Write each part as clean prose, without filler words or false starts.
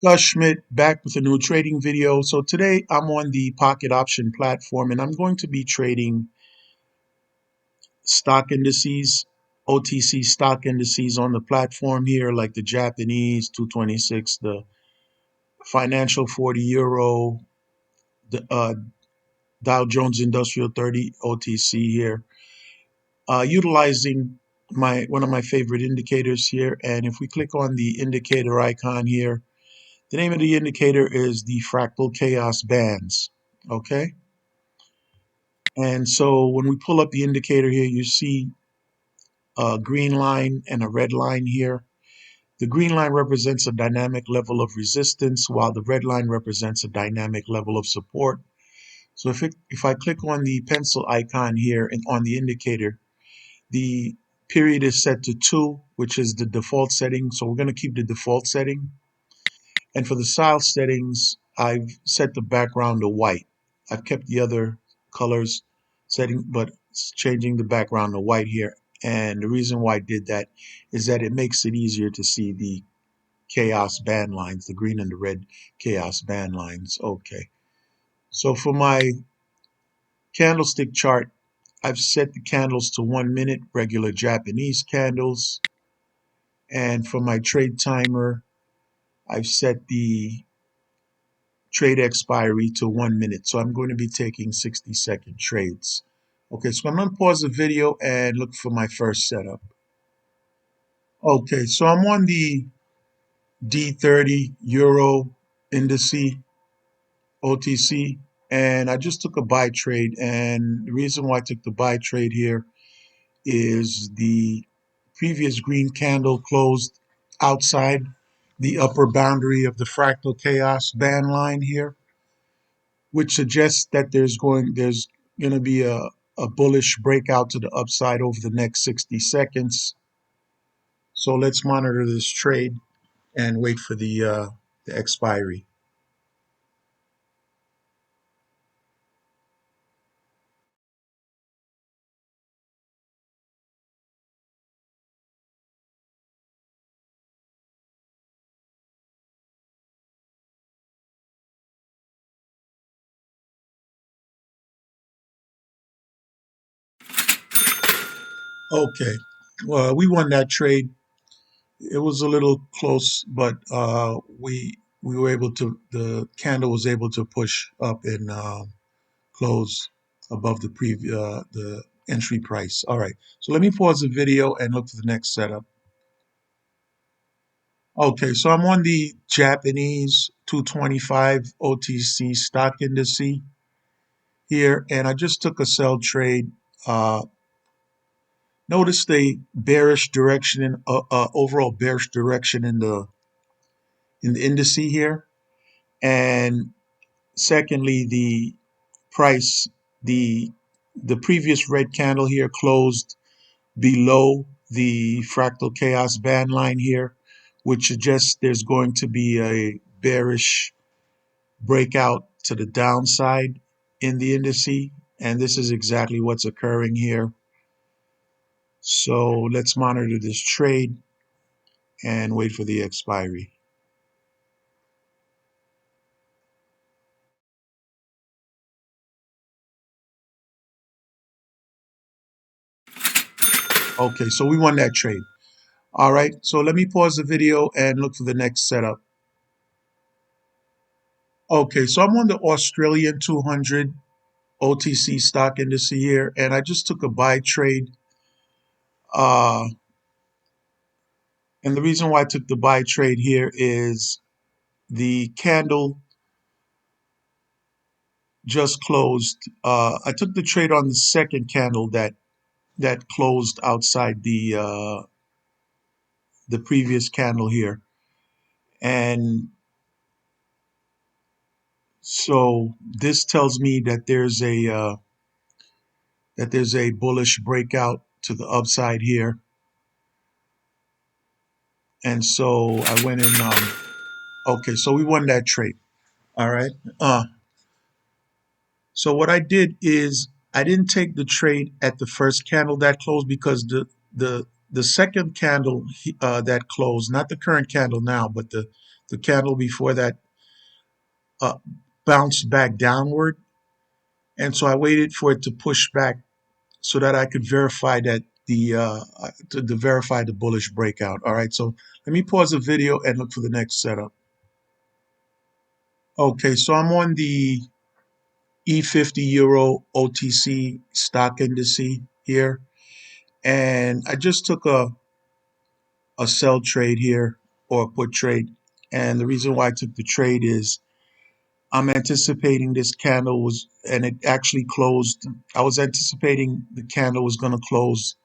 Gus Schmidt back with a new trading video. So today I'm on the pocket option platform and I'm going to be trading stock indices, OTC stock indices on the platform here, like the Japanese 226, the financial 40 euro, the Dow Jones Industrial 30 OTC here, utilizing one of my favorite indicators here. And if we click on the indicator icon here, the name of the indicator is the fractal chaos bands. Okay. And so when we pull up the indicator here, you see a green line and a red line here. The green line represents a dynamic level of resistance, while the red line represents a dynamic level of support. So if I click on the pencil icon here and on the indicator, the period is set to 2, which is the default setting. So we're going to keep the default setting. And for the style settings, I've set the background to white. I've kept the other colors setting, but changing the background to white here. And the reason why I did that is that it makes it easier to see the chaos band lines, the green and the red chaos band lines. Okay. So for my candlestick chart, I've set the candles to 1 minute, regular Japanese candles. And for my trade timer, I've set the trade expiry to 1 minute. So I'm going to be taking 60-second trades. Okay, so I'm going to pause the video and look for my first setup. Okay, so I'm on the D30 Euro indice OTC, and I just took a buy trade. And the reason why I took the buy trade here is the previous green candle closed outside the upper boundary of the fractal chaos band line here, which suggests that there's going to be a bullish breakout to the upside over the next 60 seconds. So let's monitor this trade and wait for the expiry. Okay, well, we won that trade. It was a little close, but we were able to. The candle was able to push up and close above the entry price. All right, so let me pause the video and look for the next setup. Okay, so I'm on the Japanese 225 OTC stock indice here, and I just took a sell trade. Uh, Notice the bearish direction in overall bearish direction in the indice here, and secondly, the price the the previous red candle here closed below the fractal chaos band line here, which suggests there's going to be a bearish breakout to the downside in the indice, and this is exactly what's occurring here. So let's monitor this trade and wait for the expiry. Okay, so we won that trade. All right, so let me pause the video and look for the next setup. Okay, so I'm on the Australian 200 OTC stock indice here, and I just took a buy trade. Uh, and the reason why I took the buy trade here is the candle just closed. I took the trade on the second candle that closed outside the previous candle here, and so this tells me that there's a bullish breakout to the upside here, and so I went in. Okay, so we won that trade. All right. So what I did is I didn't take the trade at the first candle that closed because the second candle that closed, not the current candle now, but the the candle before that uh, bounced back downward. And so I waited for it to push back so that I could verify that to verify the bullish breakout. All right, so let me pause the video and look for the next setup. Okay, so I'm on the E50 Euro OTC stock indice here, and I just took a sell trade here, or a put trade. And the reason why I took the trade is I'm anticipating this candle was, and it actually closed. I was anticipating the candle was going to close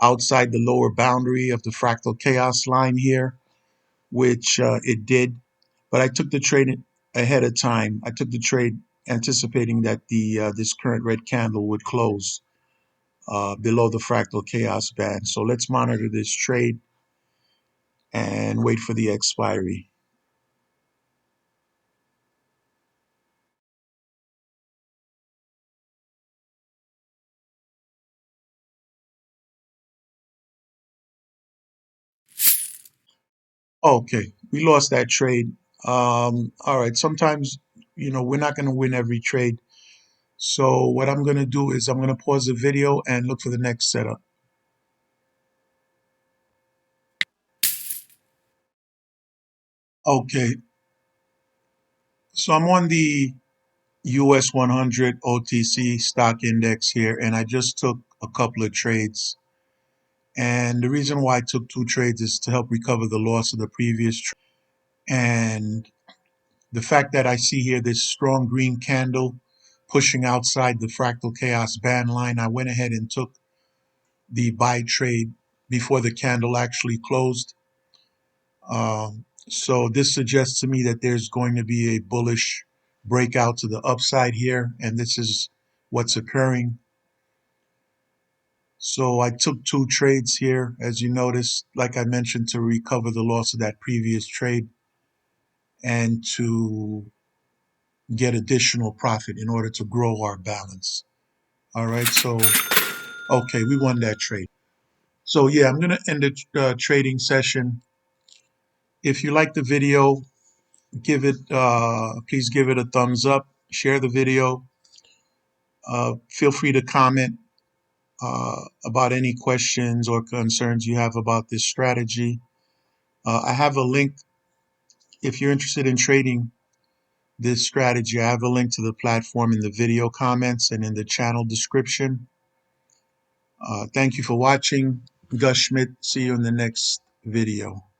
outside the lower boundary of the fractal chaos line here, which it did. But I took the trade ahead of time. I took the trade anticipating that the this current red candle would close below the fractal chaos band. So let's monitor this trade and wait for the expiry. Okay, we lost that trade. All right, sometimes, we're not going to win every trade. So what I'm going to do is I'm going to pause the video and look for the next setup. Okay, so I'm on the US 100 OTC stock index here, and I just took a couple of trades. And the reason why I took two trades is to help recover the loss of the previous trade. And the fact that I see here this strong green candle pushing outside the fractal chaos band line, I went ahead and took the buy trade before the candle actually closed. So this suggests to me that there's going to be a bullish breakout to the upside here, and this is what's occurring. So I took two trades here, as you notice, like I mentioned, to recover the loss of that previous trade and to get additional profit in order to grow our balance. All right, so okay, we won that trade. So yeah, I'm gonna end the trading session. If you like the video, please give it a thumbs up, share the video. Feel free to comment about any questions or concerns you have about this strategy. I have a link if you're interested in trading this strategy. I have a link to the platform in the video comments and in the channel description. Thank you for watching. Gus Schmidt. See you in the next video.